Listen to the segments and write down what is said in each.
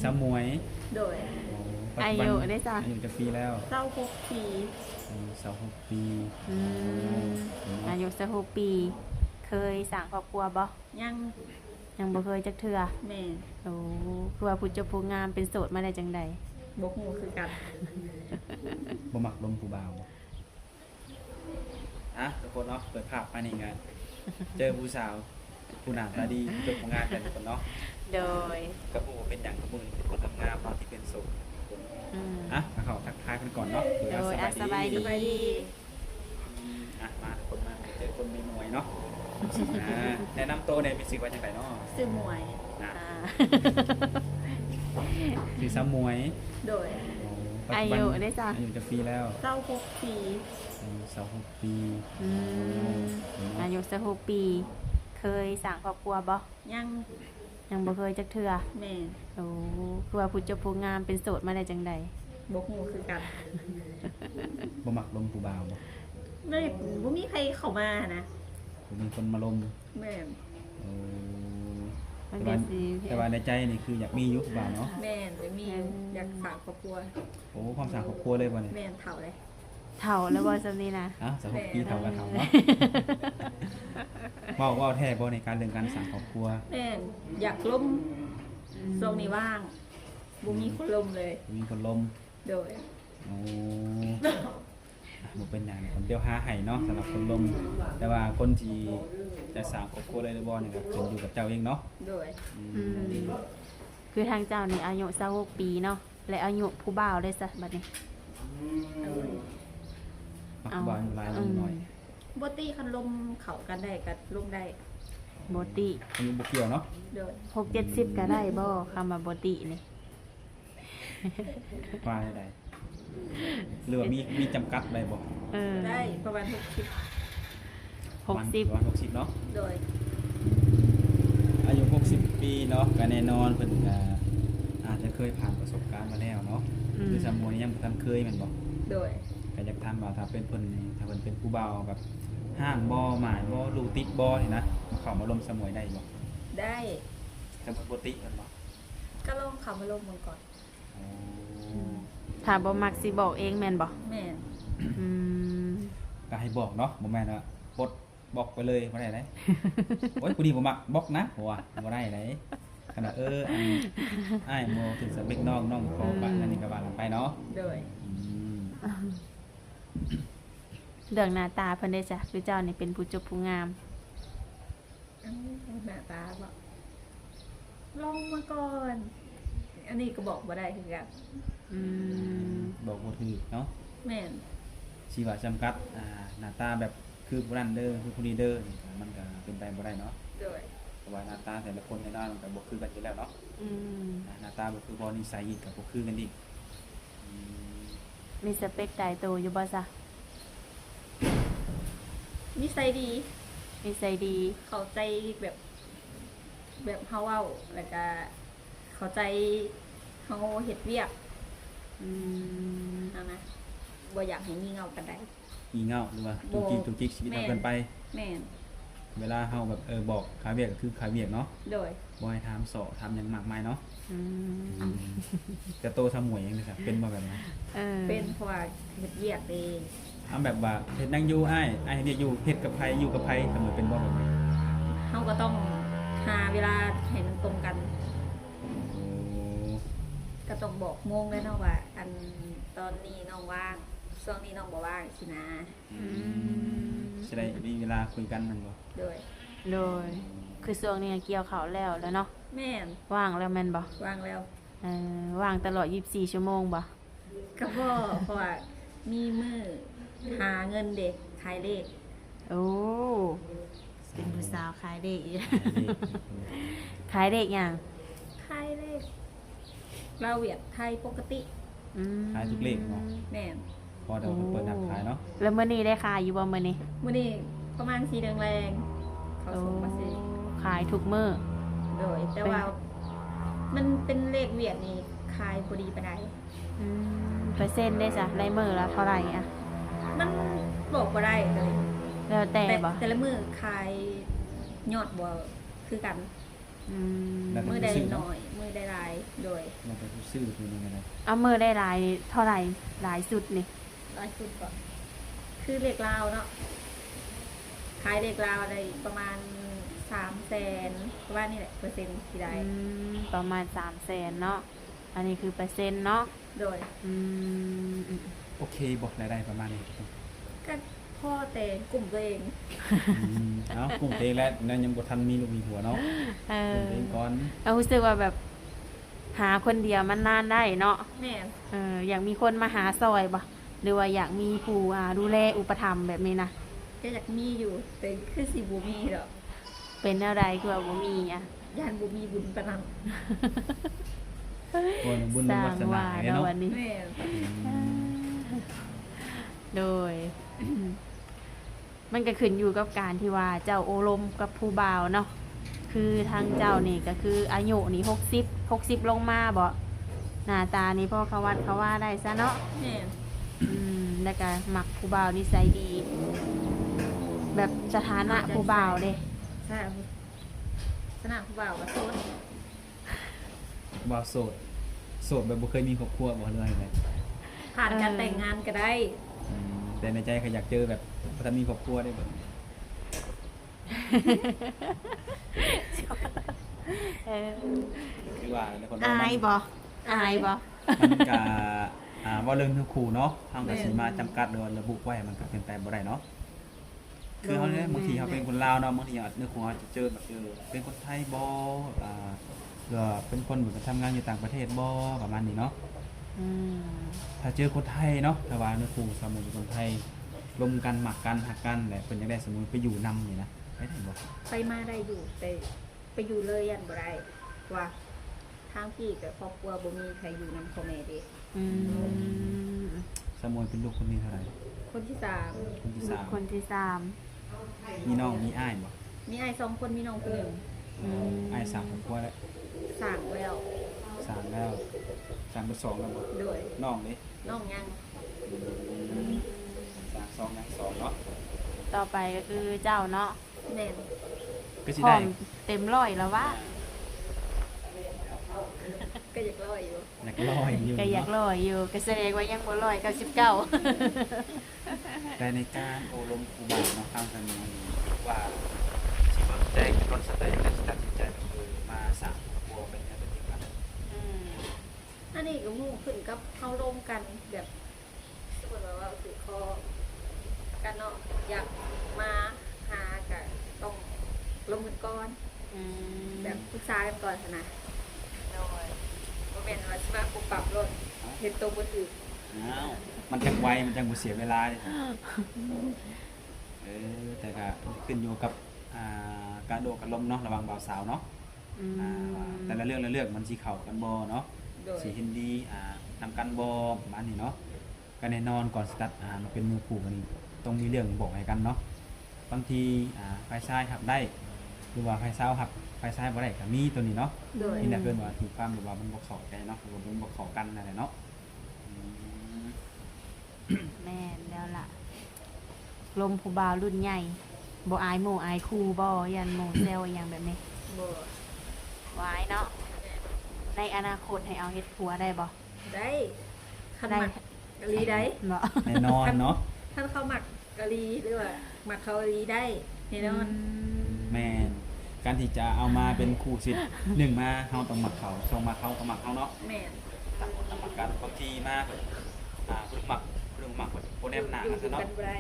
สาวหมวยโดยอายุได้จ้ะอายุจะปีแล้ว26 ปี26 ปีอายุ16 ปีเคยสร้างครอบครัวบ่ยังยังบ่เคยจักเทื่อแม่โอ้คือว่าผู้เจ้าผู้งามเป็นโสดมาได้จังใดบ่ฮู้คือกันบ่มักลมผู้บ่าวทุกคนเนาะเปิดภาพมานี่งานเจอผู้สาวผู้หน้าตาดีจบของงานกันทุกคนเนาะโดยกระปูเป็นอย่างกระปูเป็นคนทำงานเนาะที่เป็นโสดมาเข้าทักทายกันก่อนเนาะโดยสบายดีมาคนมาเจอคนมีหมวยเนาะแนะนำตัวเนี่ยมีชื่อว่าจังไดเนาะชื่อหมวยชื่อสาวหมวยโดยอายุได้จ้ะอายุจะปีแล้ว26 ปี26 ปีอายุ16 ปีเคยสร้างครอบครัวบ่ยังบ่เคยจักเทื่อแม่โอ้คือว่าผู้เจ้าผู้งามเป็นโสดมาได้จังใดบ่ฮู้คือกันบ่มักลมผู้บ่าวบ่บ่มีใครเข้ามานะบ่มีคนมาลมแม่แต่ว่าในใจนี่คืออยากมีอยู่ผู้บ่าวเนาะแม่จะมีอยากสร้างครอบครัวโอ้ความสร้างครอบครัวเลยบ่นี่แม่เฒ่าเลยเฒ่าแล้วบ่ซำนี้นะ16 ปีเฒ่าก็เฒ่าเนาะเว้าแท้บ่ในการเรื่องการสร้างครอบครัวแม่อยากล้มช่วงนี้ว่างบ่มีคนล้มเลยมีคนล้มโดยโอ้บ่เป็นหยังคนเดียวหาให้เนาะสำหรับคนล้มแต่ว่าคนที่จะสร้างครอบครัวได้หรือบ่นี่ก็ขึ้นอยู่กับเจ้าเองเนาะโดยคือทางเจ้านี่อายุ26 ปีเนาะและอายุผู้บ่าวได้ซะบัดนี้ผู้บ่าวหลายหน่อยบ่ติคันลมเข้ากันได้ก็ลมได้บ่ติอายุบ่เกี่ยวเนาะโดย6-70ก็ได้บ่คำว่าบ่ตินี่ว่าได้หรือว่ามีจำกัดได้บ่ได้ประมาณ60เนาะโดยอายุ60 ปีเนาะก็แน่นอนเพิ่นก็อาจจะเคยผ่านประสบการณ์มาแล้วเนาะคือสมมุติยังบ่ทันเคยแม่นบ่โดยก็อยากถามว่าถ้าเป็นเพิ่นนี่ถ้าเพิ่นเป็นผู้บ่าวแบบห้างบ่หมายบ่ลูติดบ่นี่นะเข้ามาลมสมวยได้บ่ได้สมมุติบ่ติดแม่นบ่ก็ลองเข้ามาลมมันก่อนถ้าบ่มักสิบอกเองแม่นบ่แม่นก็ให้บอกเนาะบ่แม่นว่าปลดบอกไปเลยบ่ได้เด้โอ๊ยผู้นี้บ่มักบอกนะบ่ว่าบ่ได้เด้ขนาดอ้ายโมถึงสเปคน้องขอบัตรนั่นนี่ก็ว่ากันไปเนาะโดยเรื่องหน้าตาเพิ่นได้จ้ะคือเจ้านี่เป็นผู้จบผู้งามหน้าตาบ่ลองมาก่อนอันนี้ก็บอกบ่ได้คือกันบอกบ่ถูกเนาะแม่นชีวะจำกัดหน้าตาแบบคือบ่นั่นเด้อคือผู้นี้เด้อมันก็เป็นไปบ่ได้เนาะโดยเพราะว่าหน้าตาแต่ละคนในหน้ามันก็บ่คือกันอยู่แล้วเนาะหน้าตาบ่คือบ่นิสัยอีกก็บ่คือกันอีกมีสเปคตายตัวอยู่บ่ซะนิสัยดีเข้าใจแบบเฮาเว้าแล้วก็เข้าใจเฮาเฮ็ดเวียกนะบ่อยากให้งี่เง่าปานใดงี่เง่าหรือว่าจุกจิกชีวิตเฮาเกินไปแม่นเวลาเฮาแบบบอกขายเวียกก็คือขายเวียกเนาะโดยบ่ให้ถามสอถามหยังมากมายเนาะจะโตทำหมวยยังไงครับเป็นบ่แบบนั้นเป็นเพราะว่าเฮ็ดเวียกเองแบบว่าเฮ็ดนั่งอยู่อ้ายเฮ็ดอยู่เฮ็ดกับไผอยู่กับไผเสมอเป็นบ่แบบนี้เฮาก็ต้องหาเวลาให้มันตรงกันก็ต้องบอกโมงแล้วเนาะว่าอันตอนนี้น้องว่างช่วงนี้น้องบ่ว่างสินะสิได้มีเวลาคุยกันนั่นบ่โดยคือช่วงนี้เกี่ยวข้าวแล้วเนาะแม่นว่างแล้วแม่นบ่ว่างแล้วว่างตลอด24ชั่วโมงบ่ก็บ่เพราะว่ามีมื้อหาเงินเด็กขายเลขโอ้เป็นผู้สาวขายเลขขายเลขหยังขายเลขลาวเวียดไทยปกติขายทุกเลขเนาะแม่นพอเดี๋ยวเปิดหนักขายเนาะแล้วมื้อนี้ได้ขายอยู่บ่มื้อนี้ประมาณ4 เดือนแรงเขาส่งมาสิขายทุกมื้อโดยแต่ว่ามันเป็นเลขเวียดนี่ขายบ่ดีปานใดเปอร์เซ็นต์ได้จ้ะได้มื้อละเท่าไหร่อ่ะมันบอกบ่ได้เลย แล้วแต่บ่แต่ละมื้อขายยอดบ่คือกัน อืม แล้วแต่ มือ ผู้ ได้ ซื้อ ห เนาะ น่อยมือได้หลายโดย เราเป็นผู้ซื้อคือยังไงนะ เอามือได้หลายเท่าไหร่หลายสุดนี่ หลายสุดก่อนคือเลขลาวเนาะขายเลขลาวได้ประมาณ300,000ว่านี่แหละเปอร์เซ็นต์ที่ได้ ประมาณ300,000เนาะอันนี้คือเปอร์เซ็นต์เนาะ โดย อืม โอเคบอกรายได้ประมาณนี้ ก็พ่อแต่กลุ่มตัวเอง เอ้ากลุ่มเองแล้วนั่นยังบ่ทันมีลูกมีหัวเนาะ เอก ลุ่ อ มเองก่อน เรารู้สึกว่าแบบหาคนเดียวมันนานได้เนาะ แม่น อยากมีคนมาหาซอยบ่หรือว่าอยากมีผู้ดูแลอุปถัมภ์แบบนี้นะ ก็อยากมีอยู่แต่คือสิบ่มีดอก เป็นอะไรคือว่าบ่มีอ่ะ ย่านบ่มีบุญปานนั้น คนบุญ สร้าง วาสนา ว่า เนี่ย เนาะ เนาะ วันนี้ แม่น โดย มันก็ขึ้นอยู่กับการที่ว่าเจ้าโอลมกับผู้บ่าวเนาะคือทางเจ้านี่ก็คืออายุนี่60ลงมาบ่หน้าตานี่พ่อเขาวัดเขาว่าได้ซะเนาะ แม่น แล้วก็มักผู้บ่าวนิสัยดี แบบสถานะผู้บ่าวเด้ ใช่สนามผู้บ่าวก็โซน บ่าวโสดโสดแบบบ่เคยมีครอบครัวบ่เลยเลย ผ่านการแต่งงานก็ได้ แต่ในใจก็อยากเจอแบบถ้ามีครอบครัวได้แบบ เออ คือว่าแล้วคน อายบ่อายบ่ มันก็ว่าเรื่องทุกคู่เนาะทางก็สิมาจำกัดหรือว่าระบุไว้มันก็เป็นไปบ่ได้เนาะคือเขาเนี่ยบางทีเขาเป็นคนลาวเนาะบางทีอาจเนื้อคู่อาจจะเจอแบบเป็นคนไทยบ่หรือว่าเป็นคนเหมือนกับทำงานอยู่ต่างประเทศบ่ประมาณนี้เนาะ อืม ถ้าเจอคนไทยเนาะถ้าว่าเนื้อคู่สมมุติเป็นคนไทยรวมกันหมักกันหักกันแหละเพิ่นจะได้สมมุติไปอยู่นำนี่นะได้ถึงบ่ ไปมาได้อยู่แต่ไปอยู่เลยยันบ่ได้ว่าทางพี่กับครอบครัวบ่มีใครอยู่นำพ่อแม่เด้ อืม สมมุติเป็นลูกคนนี้เท่าไหร่ คนที่สาม คนที่สาม คนที่3 มีน้องมีอ้ายบ่ มีไอ้2คนมีน้องคนหนึ่ง อืม อ้ายสามครอบครัวแล้ว สั่งแล้ว สามแล้วสามเป็นสองแล้วบ่ โดย น้องนี่ น้องยัง สามสองยังสองเนาะ ต่อไปก็คือเจ้าเนาะ แม่น ก็สิ พร้อ ได้ มเต็มร้อยแล้ววะ ก็อยากรออยู่ อยากลอยอยู่ ก็อยาก เนาะ ร้อยอยู่ก็แสดงว่ายังบ่ร้อย99 แต่ในการโอลมครูบาเนาะทางทางนี้ว่าสิสนใจกับรถสไตล์และตัดสินใจก็คือมาสร้างครอบครัวเป็นแค่เป็นกัน อืม อันนี้ก็มู่ขึ้นกับเข้าร่วมกันแบบสมมติว่าถือคอกันเนาะอยากมาหากันต้องลงมือก่อน อืม แบบปรึกษากันก่อนนะ โดย ว่าเป็นว่าสิมาปรับปรับรถเห็นตรงมือถือ อ้าวมันจังไวมันจังบ่เสียเวลาเลยแต่ก็ขึ้นอยู่กับการโดดกันลมเนาะระหว่างบ่าวสาวเนาะ อืม ว่าแต่ละเรื่องมันสิเข้ากันบ่เนาะ โดย สิเห็นดีนำกันบ่ประมาณนี้เนาะก็แน่นอนก่อนสตาร์ทมันเป็นมือคู่กันนี่ต้องมีเรื่องบอกให้กันเนาะบางทีฝ่ายชายหับได้หรือว่าฝ่ายสาวหับฝ่ายชายบ่ได้ก็มีตัวนี้เนาะ โดย นี่แหละเพิ่นว่าถูกความหรือว่ามันบ่เข้าใจเนาะหรือว่ามันบ่เข้ากันนั่นแหละเนาะอืม แม่นแล้วล่ะ ลมผู้บ่าวรุ่นใหญ่บ่อายหมู่อายครูบ่ยันหมู่เซลอหย่างแบบนี้ บ่ ไว้เนาะในอนาคตให้เอาเฮ็ดผัวได้บ่ ได้ขัน ได้ หมักกะลีได้ บ่ แน่นอนเนาะ ถ้าเขาหมักกะลีหรือว่าหมักเขากะลีได้แน่นอน แม่นการที่จะเอามาเป็นคู่สิทธิ์หนึ่งมาเฮาต้องมักเขาสองมาเขาต้องมักเขาเนาะ แม่น ต่างคนต่างมักกันบางทีมาเพิ่นมักบ่แนบหน้า อยู่ กันซะ กั เนาะ นบ่ได้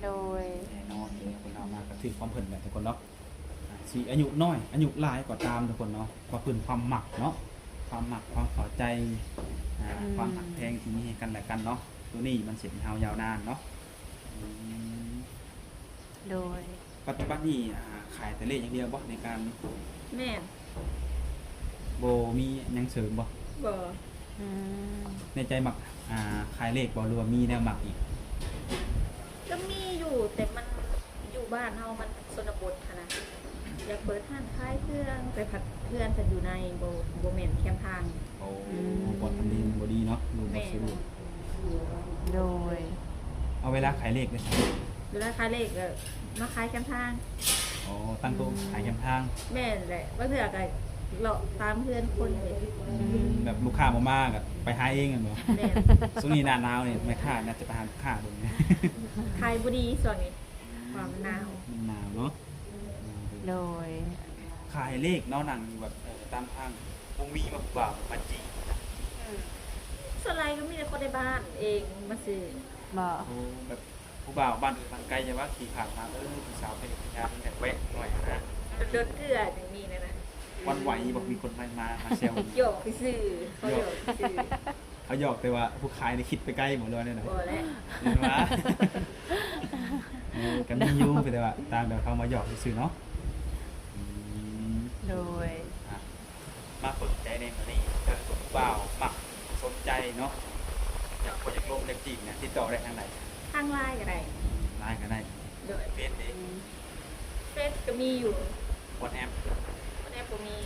โดย แน่นอนเลยคนเอามาก็ถือความเพิ่นแหละทุกคนเนาะสิอายุน้อยอายุหลายก็ตามทุกคนเนาะก็เพิ่นความหมักเนาะความหมักความเข้าใจความหักแพงที่มีให้กันและกันเนาะตัวนี้มันสิเป็นเฮายาวนานเนาะอืม โดย ปัจจุบันนี้ขายแต่เลขอย่างเดียวบ่ในการ แม่น บ่มีหยังเสริมบ่ บ่ อืม ในใจหมักขายเลขบ่หรือว่ามีแนวหมักอีก ก็มีอยู่แต่มันอยู่บ้านเฮามันชนบทค่ะนะอยากเปิดห้างขายเครื่องไปผัดเพื่อนแต่อยู่ในโบแมนแคมทาง โอ้บ่ทำดีบ่ดีเนาะดูบ่สะดวก โดย เอาเวลาขายเลขเลยครับ เวลาขายเลขก็มาขายแคมทาง โอ้ อ๋อตั้งโต๊ะขายแคมทาง แม่นแหละว่าเถื่อก็เลาะตามเพื่อนคนเลย แบบลูกค้าบ่มาก็ไปหาเองกันบ่ แม่น ช่วงนี้หน้าหนาวนี่แม่ค้าน่าจะไปหาลูกค้าเบิ่ง ขายบ่ดีส่วนนี้ความหนาว มันหนาวเนาะ โดย ขายเลขเนาะหนังแบบตามทางบ่มีมาบ่าวมาจี ส่วนไรก็มีแต่คนในบ้านเองมาซื้อ บ่ โอ้แบบผู้บ่าวบ้านอื่นบ้านไกลจะว่าขี่ผ่านมาผู้สาวไปเฮ็ดงานแบบแวะหน่อยนะ เดินเกลืออย่างนี้นะ วันไหวบอกมีคนมาเซล โยกไปซื้อเขาโยกไปซื้อ เขาหยอกแต่ว่าผู้ขายนี่คิดไปไกลหมดเลยเนี่ยนะ บ่แล้ว เห็นไหมกันมีอยู่แต่ว่าตามแบบเขามาหยอกซื่อๆเนาะอืม โดย อ่ะมาเปิดใจในมื้อนี้ก็ผู้บ่าวมักสนใจเนาะอยากคนอยากลงอยากจีบเนี่ยติดต่อได้ทางไหน ทางไลน์ก็ได้ ไลน์ก็ได้ โดย เฟซเอง เฟซก็มีอยู่ วอทแอป วันนี้ผมมี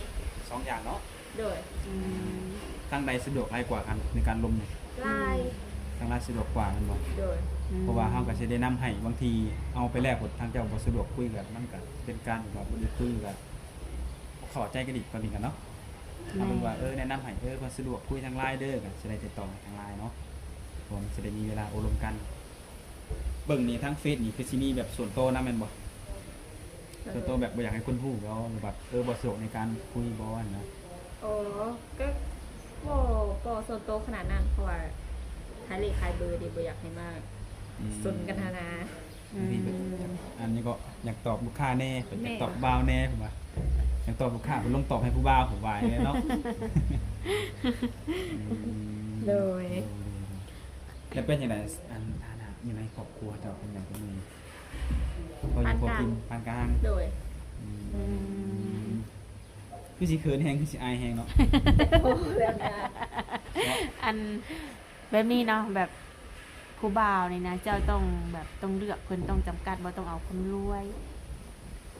สองอย่างเนาะ โดย อืม ทางใดสะดวกง่ายกว่ากันในการลมเนี่ย ไลน์ ทางไลน์สะดวกกว่ากันบ่ โดย เพราะว่าเฮาก็สิได้นำให้บางทีเอาไปแลกผลทางเจ้าบ่สะดวกคุยกันมันก็เป็นการแบบว่าบ่ได้คุยกันเข้าใจกันอีกกว่านี้กันเนาะเอาเป็นว่าแนะนำให้เพิ่นสะดวกคุยทางไลน์เด้อก็สิได้ติดต่อทางไลน์เนาะผมสิได้มีเวลาอบรมกัน เบิ่งนี่ทั้งเฟซนี่คือสิมีแบบส่วนตัวนำแม่นบ่ส่วนตัวแบบบ่อยากให้คนฮู้แล้วหรือแบบบ่สะดวกในการคุยบ่อันนะ โอ้ก็บ่ส่วนโตวขนาดนั้นเพราะว่าขายเลขขายเบอร์ดีบ่อยากให้มาก อืม สนกันนานา อื บางทีแบบ ม อันนี้ก็อยากตอบลูกค้าแน่อยาก แม่ ตอบบ่าวแน่ผมว่าอยากตอบลูกค้าผมลงตอบให้ผู้บ่าวผมว่าอย่างนี้เนาะ เลย แล้วเป็นยังไงอันฐานะอยู่ในครอบครัวเจ้าเป็นอย่างไรนี้พออยู่พอกินปานกลาง โดย อืม คือสิเขินแฮงคือสิอายแฮงเนาะ โอ้เรื่องงาน อันแบบนี้เนาะแบบผู้บ่าวนี่นะเจ้าต้องแบบต้องเลือกคนต้องจำกัดบ่ต้องเอาคนรวย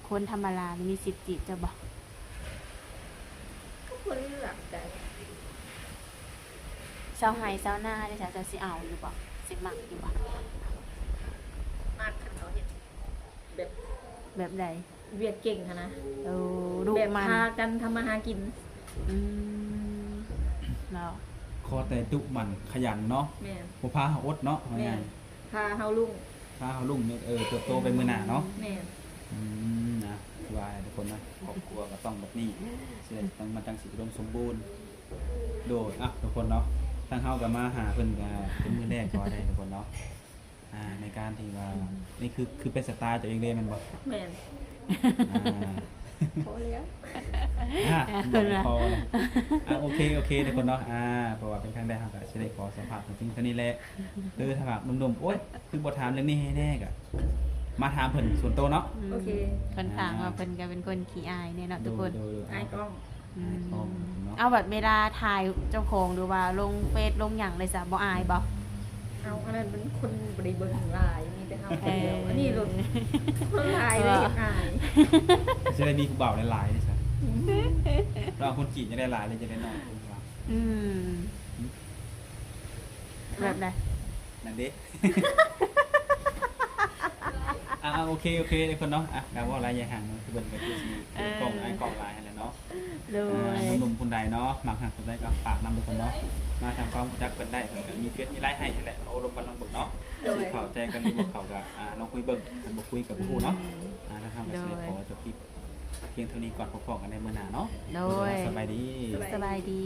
คนธรรมดานี่มีสิทธิ์จีบเจ้าบ่ ก็ควรเลือกแต่ เซาไห้เซาหน้าได้จ้ะเจ้าสิเอาอยู่บ่สิมักอยู่บ่ มากขันเขาเห็นแบบ แบบใด เวียดเก่งค่ะนะ โอ้ดู แบบ มัน พากันทำมาหากิน อืมเนาะ คอแต่ดุมันขยันเนาะ แม่น บ่พาเฮาอดเนาะว่า แม่ ไง นพาเฮาลุง พาเฮาลุ่มเนี่ยเติบโตไปมื้อหน้าเนาะ แม่น นะว่าทุกคนนะครอบครัวก็ต้องแบบนี้สิได้ต้องมาจังสิอุดมสมบูรณ์โดยทุกคนเนาะทางเฮาก็มาหาเพิ่นก็เป็นมื้อแรกก็ได้ทุกคนเนาะในการที่ว่านี่คือเป็นสไตล์ตัวเองเลยแมันบ่ แม่น อ่า พอแล้ว พอเลยโอเคทุกคนเนาะเพราะว่าเป็นครั้งแรกเราก็จะได้ขอสัมภาษณ์จริงๆเท่านี้แหละถ้าแบบหนุ่มๆโอ๊ยคือบทถามเรื่องนี้ให้แน่กะมาถามเพิ่นส่วนตัวเนาะ โอเค ค่อนข้างว่าเพิ่นก็เป็นคนขี้อายเนี่ยเนาะทุกคน ดู ไอ้กล้อง อืม เนาะ เอาแบบเวลาถ่ายเจ้าของหรือว่าลงเฟซลงหยังเลยจ้ะบ่อายบ่ เอาอันนั้นเป็นคนบริเบิร์ลายมีแต่เฮาคนเดียวอันนี้หลุดคนลายเลยอาย จะได้มีผู้บ่าวหลายๆนี่ซะเราคนจีนจะได้หลายเลยจะได้น้อยคุณว่า อืมแบบใด นั่นเด้ โอเคทุกคนเนาะการว่าอะไรอย่างห่างคือเบิ่นก็คือสิกล้องกล้องหลายนั่นแหละเนาะ โดย หนุ่มๆคนใดเนาะมักหักคนใดก็ฝากนำทุกคนเนาะมาทำความรู้จักกันได้มีเฟซมีไลน์ให้นั่นแหละโอ้ลงกันลองเบิ่งเนาะสิเข้าใจกันบ่เข้าก็น้องคุยเบิ่งกันบ่คุยกับผู้เนาะนะครับก็สิขอจบคลิปเพียงเท่านี้ก่อนพบกันในมื้อหน้าเนาะ โดย สบายดี สบายดี